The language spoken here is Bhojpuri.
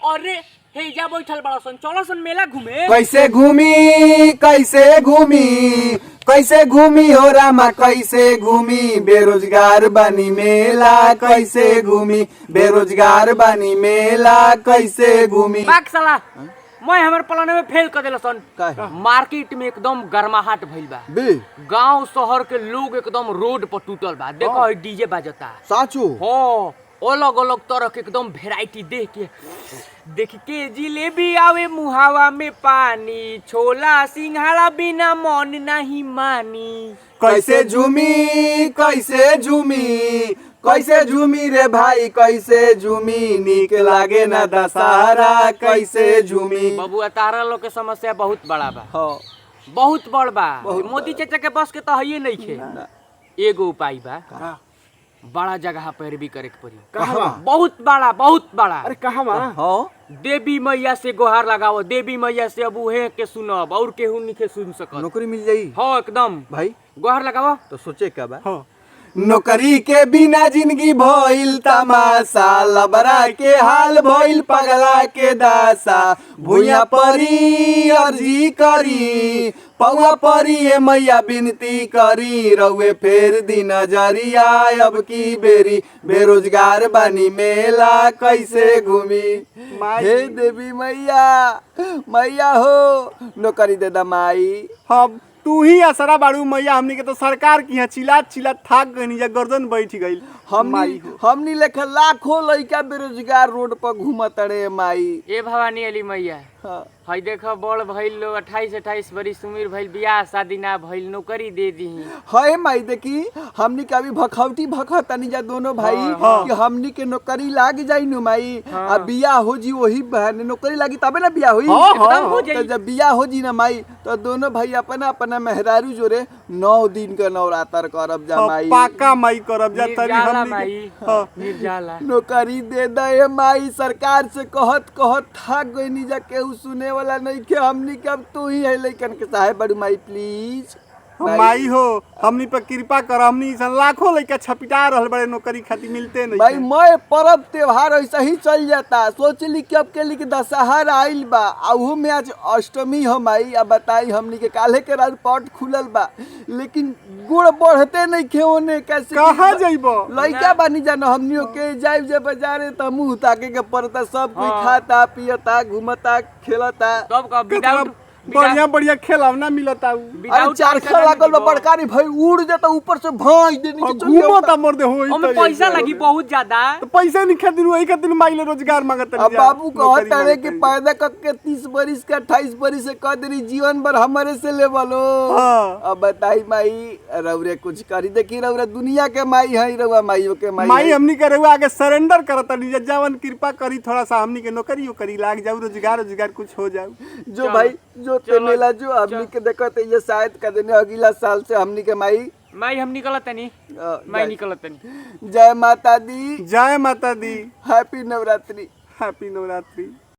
अरे हेजा बैठल बड़ा सन, चलो सन मेला घूमे। कैसे घूमी हो रामा, कैसे घूमी बेरोजगार बनी मेला, कैसे घूमी बेरोजगार बनी मेला, कैसे घूमी। बाक साला मैं हमर प्लान में फेल कर देला सन। मार्केट में एकदम गर्माहट भइल बा, गांव शहर के लोग एकदम रोड पर टूटल बा। देखो डीजे बाजता साचू हो, अलग अलग तरह के एकदम वेराइटी देख के जिलेबी आवे मुहावा में पानी, छोला सिंघाड़ा बिना मन नहीं मानी। कैसे झूमी रे भाई, कैसे झूमी नीक लागे ना दशहरा, कैसे झूमी। बबुआ तारा लोग के समस्या बहुत बड़ा बा, बहुत बड़ बा। मोदी चाचा के बस के तो है नहीं खे। एगो उपाय बा, बड़ा जगह पैरवी करे के पड़ी। बहुत बड़ा। अरे कहाँ बा? देवी मैया से गुहार लगाओ, देवी मैया से अब उहे के सुनब और केहू नहीं सुन सकत। नौकरी मिल जाई। हाँ एकदम भाई गुहार लगाओ तो सोचे का बा। नौकरी के बिना जिंदगी भइल तमाशा, लबरा के हाल भइल पगला के दासा। भुइया परी अर्जी करी, पौआ परी ए मैया बिनती करी, रउए फेर दी नजरिया अब की बेरी, बेरोजगार बनी मेला कैसे घूमी। हे देवी मैया हो नौकरी दे दा माई। हम तू ही असरा बाड़ू मैया, हमनी के तो सरकार की है चिल्लात थाक गई, गर्दन बैठ गई। हमनी लेखा लाखों लड़का बेरोजगार रोड पर घूमत रे माई। ए भवानी अली मैया हई देखो बड़ भइल लोग 28 बरिस उम्र भइल, बियाह शादी ना भइल, नौकरी दे दी। है माई देखी हमनी के अभी भखतनी जा दोनों भाई कि हमनी के नौकरी लाग जाई नु माई। आ बियाह हो जी वही बहन नौकरी लागी तबे ना बियाह होई। तो जब बियाह हो जी ना माई तो दोनों भाई अपना अपना मेहरारू जोरे 9 दिन का नवरात्र करब जा माई। पाका माई करब जा तरी निर्जाला नौकरी दे दे माई। सरकार से कहत थक गई जा, केहू सुने वाला नहीं के। हमनी के अब तू ही है लेकिन के साहेब बड़ी माई प्लीज माई हो हमनी पर कृपा कर। हमनी लाखों लड़का छपिटा रहल बड़े, नौकरी खातिर मिलते नहीं भाई। मैं पर्व त्योहार ऐसा ही चल जाता, सोचली कि अब के लिए दशहरा आइल बा, आहू में आज अष्टमी हो माई। अब बताई हमनी के काले के रात पट खुलल बा, लेकिन गुड़ बढ़ते नहीं खेने कैसे कहाँ जाइबो। लड़का बानी जाना हमनियों के जाइब जे बाजारे त मुंह ताके के पड़ता। सब कोई खाता पियता घूमता खेलता। सब का विदाउट बढ़िया खेलौना मिलता। अरे चारखा लागल बा बड़कारी भाई, उड़ जाता ऊपर से भाई दे नीचे चल घूमता मर दे होई। ओमे पैसा लगी बहुत ज्यादा, तो पैसा नहीं खातिर वही खातिर माई ले रोजगार मांगत। अब बाबू कहत है कि पैदा करके 30 बरिस के 28 बरिस से कह देरी जीवन भर हमारे से ले बोलो। अब बताई माई रउरे कुछ करी देखी, रउरे दुनिया के माई है, रउआ माईओ के माई हमनी के रउआ आगे सरेंडर करत नी। जवन कृपा करी थोड़ा सा हमनी के नौकरी करी लाग जाऊ, रोजगार कुछ हो जाऊ। जो भाई जो ते मेला जो हमनी के देखत ये शायद का देने अगला साल से हमनी के माई हम निकलत नहीं, मैं निकलत नहीं। जय माता दी, जय माता दी। हैप्पी नवरात्रि। हैप्पी नवरात्रि।